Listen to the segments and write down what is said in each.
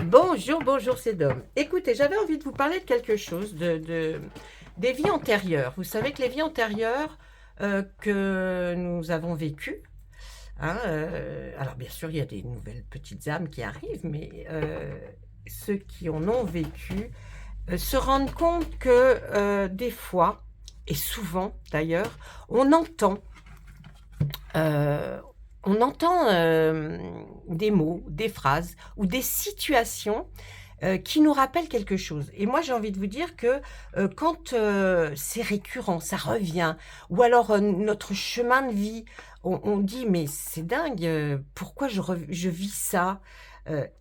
Bonjour, bonjour, c'est Dom. Écoutez, j'avais envie de vous parler de quelque chose, des vies antérieures. Vous savez que les vies antérieures que nous avons vécues, hein, alors bien sûr, il y a des nouvelles petites âmes qui arrivent, mais ceux qui en ont vécu se rendent compte que des fois, et souvent d'ailleurs, on entend euh, des mots, des phrases ou des situations qui nous rappellent quelque chose. Et moi, j'ai envie de vous dire que quand c'est récurrent, ça revient, ou alors notre chemin de vie, on dit, mais c'est dingue, pourquoi je vis ça.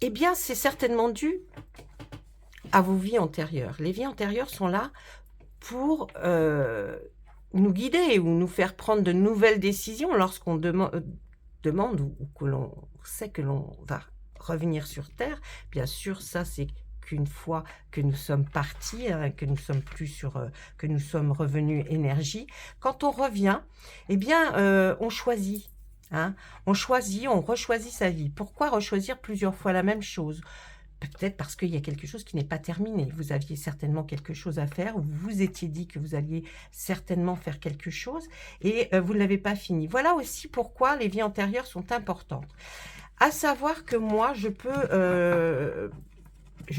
Eh bien, c'est certainement dû à vos vies antérieures. Les vies antérieures sont là pour nous guider ou nous faire prendre de nouvelles décisions lorsqu'on demande ou que l'on sait que l'on va revenir sur Terre. Bien sûr, ça c'est qu'une fois que nous sommes partis, hein, que nous sommes plus sur, que nous sommes revenus énergie. Quand on revient, eh bien, on choisit. Hein, on choisit, on rechoisit sa vie. Pourquoi rechoisir plusieurs fois la même chose? Peut-être parce qu'il y a quelque chose qui n'est pas terminé. Vous aviez certainement quelque chose à faire, ou vous vous étiez dit que vous alliez certainement faire quelque chose, et vous ne l'avez pas fini. Voilà aussi pourquoi les vies antérieures sont importantes. À savoir que moi, je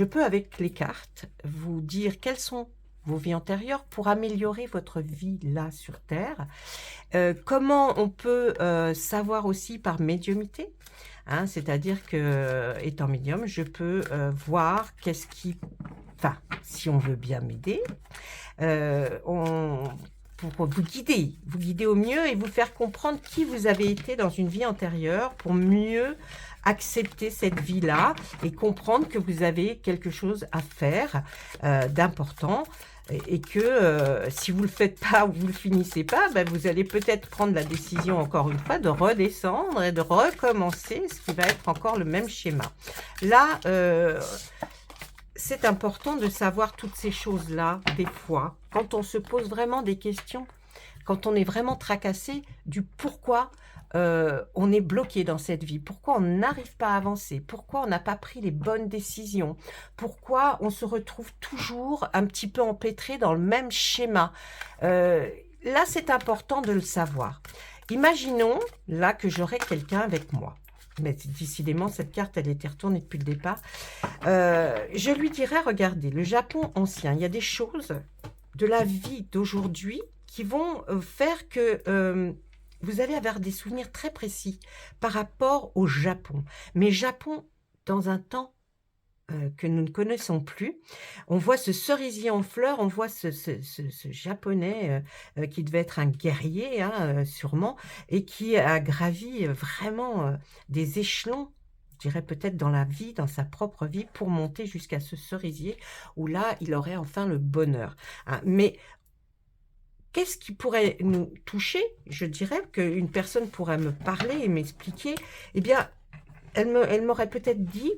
peux avec les cartes vous dire quelles sont vos vies antérieures pour améliorer votre vie là sur Terre. Comment on peut savoir aussi par médiumnité, hein, c'est-à-dire que, étant médium, je peux voir qu'est-ce qui... Enfin, si on veut bien m'aider, pour vous guider au mieux et vous faire comprendre qui vous avez été dans une vie antérieure pour mieux accepter cette vie-là et comprendre que vous avez quelque chose à faire d'important et que si vous ne le faites pas ou vous ne le finissez pas, ben, vous allez peut-être prendre la décision encore une fois de redescendre et de recommencer, ce qui va être encore le même schéma. Là, c'est important de savoir toutes ces choses-là, des fois, quand on se pose vraiment des questions, quand on est vraiment tracassé du pourquoi on est bloqué dans cette vie, pourquoi on n'arrive pas à avancer, pourquoi on n'a pas pris les bonnes décisions, pourquoi on se retrouve toujours un petit peu empêtré dans le même schéma. Là, c'est important de le savoir. Imaginons, là, que j'aurais quelqu'un avec moi. Mais décidément, cette carte, elle était retournée depuis le départ. Je lui dirais, regardez, le Japon ancien, il y a des choses de la vie d'aujourd'hui qui vont faire que vous allez avoir des souvenirs très précis par rapport au Japon. Mais Japon, dans un temps que nous ne connaissons plus, on voit ce cerisier en fleurs, on voit ce japonais qui devait être un guerrier, hein, sûrement, et qui a gravi vraiment des échelons, je dirais peut-être dans la vie, dans sa propre vie, pour monter jusqu'à ce cerisier où là, il aurait enfin le bonheur. Hein. Mais qu'est-ce qui pourrait nous toucher? Je dirais qu'une personne pourrait me parler et m'expliquer. Eh bien, elle m'aurait peut-être dit,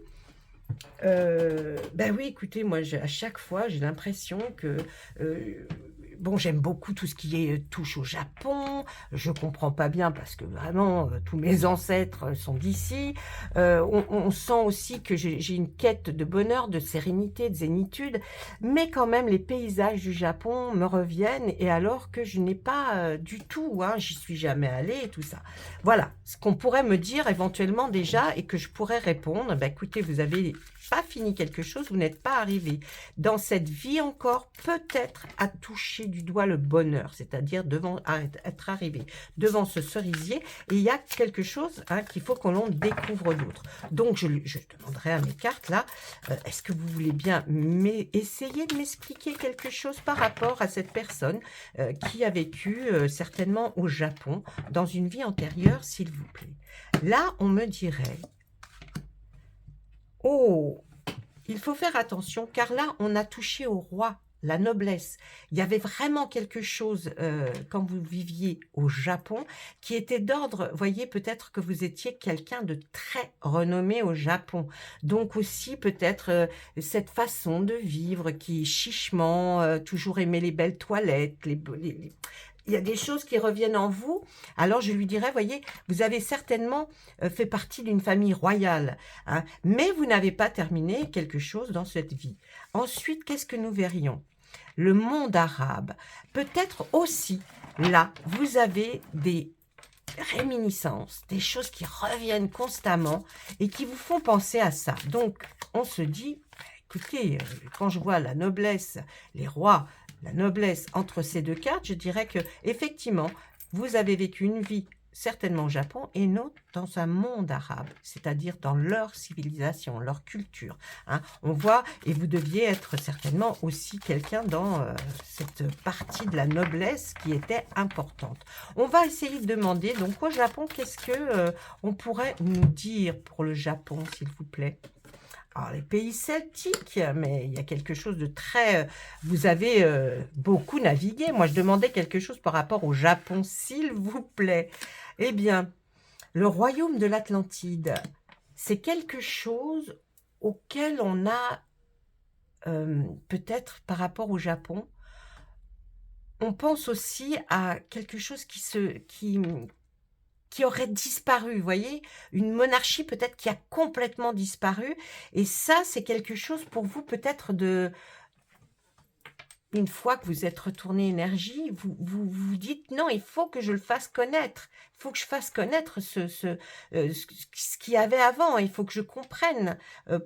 ben oui, écoutez, moi, à chaque fois, j'ai l'impression que bon, j'aime beaucoup tout ce qui est touche au Japon. Je comprends pas bien parce que vraiment, tous mes ancêtres sont d'ici. On sent aussi que j'ai une quête de bonheur, de sérénité, de zénitude, mais quand même, les paysages du Japon me reviennent et alors que je n'ai pas du tout, hein, j'y suis jamais allée et tout ça. Voilà, ce qu'on pourrait me dire éventuellement déjà et que je pourrais répondre, ben écoutez, vous avez pas fini quelque chose, vous n'êtes pas arrivé dans cette vie encore peut-être à toucher du doigt le bonheur, c'est-à-dire être arrivé devant ce cerisier et il y a quelque chose, hein, qu'il faut qu'on l'on découvre d'autre. Donc je demanderai à mes cartes là, est-ce que vous voulez bien essayer de m'expliquer quelque chose par rapport à cette personne qui a vécu certainement au Japon dans une vie antérieure, s'il vous plaît. Là, on me dirait, oh, il faut faire attention car là, on a touché au roi, la noblesse. Il y avait vraiment quelque chose, quand vous viviez au Japon, qui était d'ordre, voyez, peut-être que vous étiez quelqu'un de très renommé au Japon. Donc aussi, peut-être, cette façon de vivre qui est chichement, toujours aimer les belles toilettes, il y a des choses qui reviennent en vous. Alors, je lui dirais, voyez, vous avez certainement fait partie d'une famille royale, hein, mais vous n'avez pas terminé quelque chose dans cette vie. Ensuite, qu'est-ce que nous verrions? Le monde arabe. Peut-être aussi, là, vous avez des réminiscences, des choses qui reviennent constamment et qui vous font penser à ça. Donc, on se dit, écoutez, quand je vois la noblesse, les rois, la noblesse entre ces deux cartes, je dirais que effectivement, vous avez vécu une vie certainement au Japon et une autre dans un monde arabe, c'est-à-dire dans leur civilisation, leur culture. Hein. On voit, et vous deviez être certainement aussi quelqu'un dans cette partie de la noblesse qui était importante. On va essayer de demander, donc au Japon, qu'est-ce que on pourrait nous dire pour le Japon, s'il vous plaît? Alors, les pays celtiques, mais il y a quelque chose de très... Vous avez beaucoup navigué. Moi, je demandais quelque chose par rapport au Japon, s'il vous plaît. Eh bien, le royaume de l'Atlantide, c'est quelque chose auquel on a, peut-être par rapport au Japon, on pense aussi à quelque chose qui aurait disparu, vous voyez, une monarchie peut-être qui a complètement disparu, et ça, c'est quelque chose pour vous peut-être de... Une fois que vous êtes retourné énergie, vous dites, non, il faut que je le fasse connaître, il faut que je fasse connaître ce qu'il y avait avant, il faut que je comprenne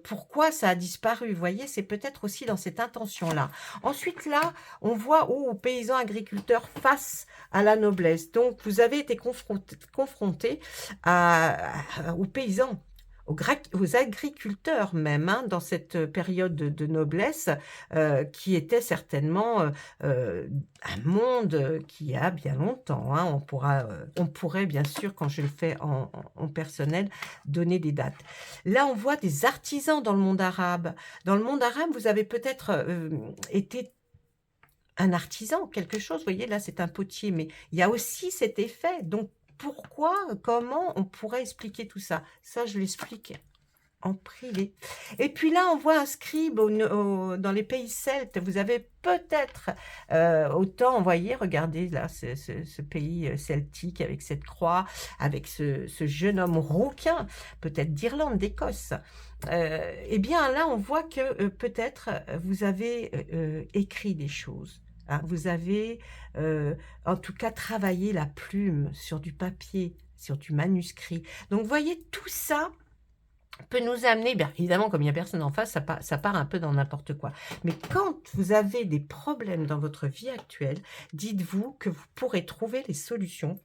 pourquoi ça a disparu, vous voyez, c'est peut-être aussi dans cette intention-là. Ensuite, là, on voit aux paysans agriculteurs face à la noblesse, donc vous avez été confronté aux paysans, aux agriculteurs même, hein, dans cette période de noblesse, qui était certainement un monde qui a bien longtemps. Hein, on pourrait bien sûr, quand je le fais en personnel, donner des dates. Là, on voit des artisans dans le monde arabe. Dans le monde arabe, vous avez peut-être été un artisan, quelque chose. Vous voyez, là, c'est un potier, mais il y a aussi cet effet. Donc, pourquoi, comment on pourrait expliquer tout ça? Ça, je l'explique en privé. Et puis là, on voit un scribe dans les pays celtes. Vous avez peut-être autant, vous voyez, regardez là, ce pays celtique avec cette croix, avec ce jeune homme rouquin, peut-être d'Irlande, d'Écosse. Eh bien là, on voit que peut-être vous avez écrit des choses. Hein, vous avez en tout cas travaillé la plume sur du papier, sur du manuscrit. Donc, vous voyez, tout ça peut nous amener, bien évidemment, comme il n'y a personne en face, ça part un peu dans n'importe quoi. Mais quand vous avez des problèmes dans votre vie actuelle, dites-vous que vous pourrez trouver les solutions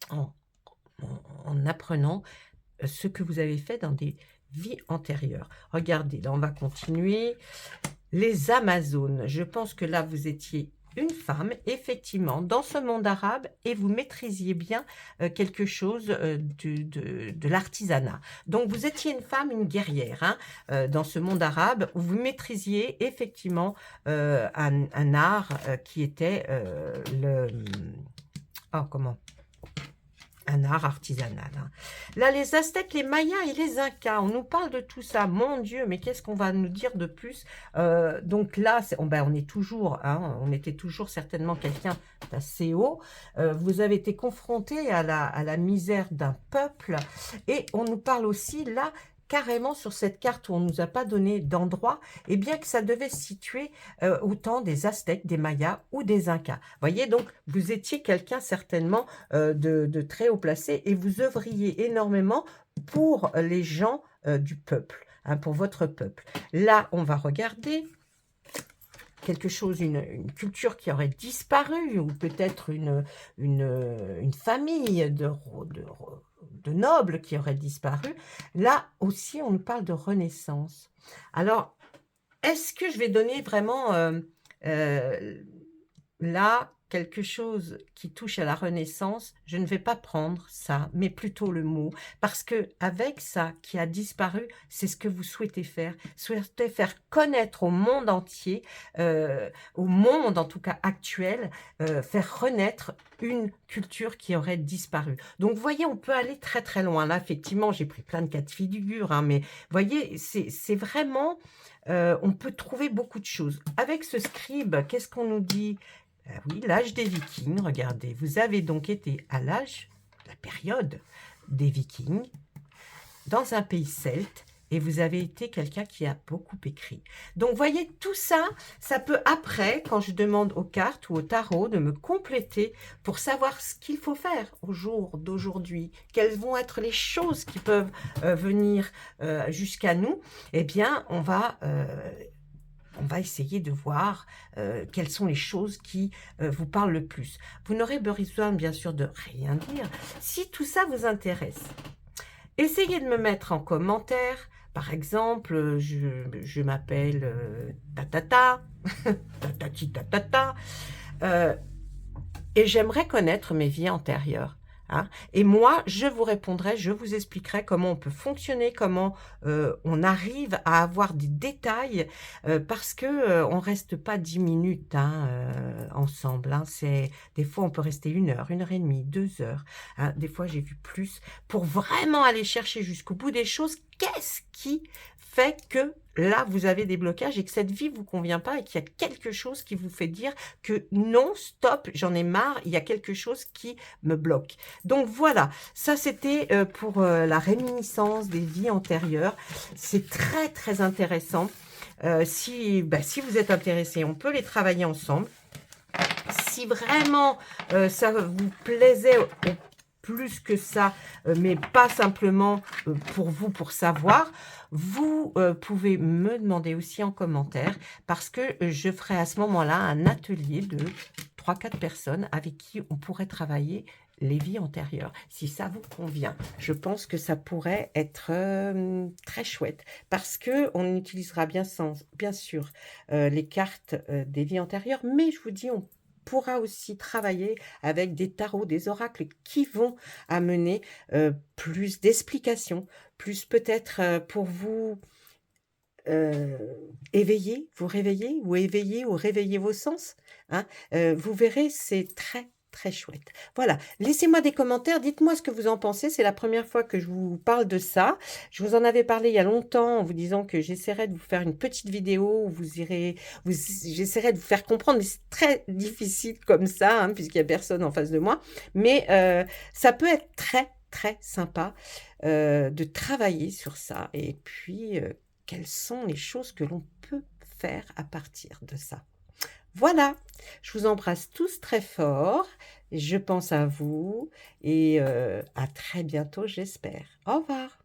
en apprenant ce que vous avez fait dans des vies antérieures. Regardez, là, on va continuer. Les Amazones, je pense que là, vous étiez une femme, effectivement, dans ce monde arabe, et vous maîtrisiez bien quelque chose de l'artisanat. Donc, vous étiez une femme, une guerrière, hein, dans ce monde arabe, où vous maîtrisiez effectivement un art qui était un art artisanal. Hein. Là, les Aztèques, les Mayas et les Incas, on nous parle de tout ça. Mon Dieu, mais qu'est-ce qu'on va nous dire de plus? Donc là, on est toujours, hein, on était toujours certainement quelqu'un d'assez haut. Vous avez été confronté à la misère d'un peuple. Et on nous parle aussi, là, carrément sur cette carte où on ne nous a pas donné d'endroit, et bien que ça devait se situer au temps des Aztèques, des Mayas ou des Incas. Voyez, donc vous étiez quelqu'un certainement de très haut placé et vous œuvriez énormément pour les gens du peuple, hein, pour votre peuple. Là, on va regarder quelque chose, une culture qui aurait disparu, ou peut-être une famille de nobles qui aurait disparu. Là aussi, on nous parle de renaissance. Alors, est-ce que je vais donner vraiment là quelque chose qui touche à la renaissance? Je ne vais pas prendre ça, mais plutôt le mot, parce que avec ça qui a disparu, c'est ce que vous souhaitez faire connaître au monde entier, au monde en tout cas actuel, faire renaître une culture qui aurait disparu. Donc, vous voyez, on peut aller très très loin. Là, effectivement, j'ai pris plein de cas de figure, hein, mais vous voyez, c'est vraiment, on peut trouver beaucoup de choses. Avec ce scribe, qu'est-ce qu'on nous dit? Ah oui, l'âge des Vikings, regardez, vous avez donc été à la période des Vikings, dans un pays celte, et vous avez été quelqu'un qui a beaucoup écrit. Donc, voyez, tout ça, ça peut après, quand je demande aux cartes ou au tarot de me compléter pour savoir ce qu'il faut faire au jour d'aujourd'hui, quelles vont être les choses qui peuvent venir jusqu'à nous, eh bien, on va essayer de voir quelles sont les choses qui vous parlent le plus. Vous n'aurez besoin, bien sûr, de rien dire. Si tout ça vous intéresse, essayez de me mettre en commentaire. Par exemple, je m'appelle tatata, tatati tatata, et j'aimerais connaître mes vies antérieures. Hein. Et moi, je vous répondrai, je vous expliquerai comment on peut fonctionner, comment on arrive à avoir des détails, parce que on reste pas 10 minutes ensemble. Hein. Des fois, on peut rester 1 heure, 1 heure et demie, 2 heures. Hein. Des fois, j'ai vu plus pour vraiment aller chercher jusqu'au bout des choses. Qu'est-ce qui fait que là, vous avez des blocages et que cette vie ne vous convient pas et qu'il y a quelque chose qui vous fait dire que non, stop, j'en ai marre, il y a quelque chose qui me bloque. Donc voilà, ça c'était pour la réminiscence des vies antérieures. C'est très très intéressant. Si vous êtes intéressé, on peut les travailler ensemble. Si vraiment ça vous plaisait plus que ça, mais pas simplement pour vous, pour savoir, vous pouvez me demander aussi en commentaire, parce que je ferai à ce moment-là un atelier de 3-4 personnes avec qui on pourrait travailler les vies antérieures. Si ça vous convient, je pense que ça pourrait être très chouette, parce que on utilisera bien sûr les cartes des vies antérieures, mais je vous dis, on pourra aussi travailler avec des tarots, des oracles qui vont amener plus d'explications, plus peut-être pour vous éveiller, vous réveiller, ou éveiller ou réveiller vos sens. Hein. Vous verrez, c'est très très chouette. Voilà, laissez-moi des commentaires, dites-moi ce que vous en pensez. C'est la première fois que je vous parle de ça. Je vous en avais parlé il y a longtemps en vous disant que j'essaierai de vous faire une petite vidéo où j'essaierai de vous faire comprendre, mais c'est très difficile comme ça, hein, puisqu'il n'y a personne en face de moi. Mais ça peut être très très sympa de travailler sur ça. Et puis, quelles sont les choses que l'on peut faire à partir de ça. Voilà, je vous embrasse tous très fort, je pense à vous et à très bientôt, j'espère. Au revoir.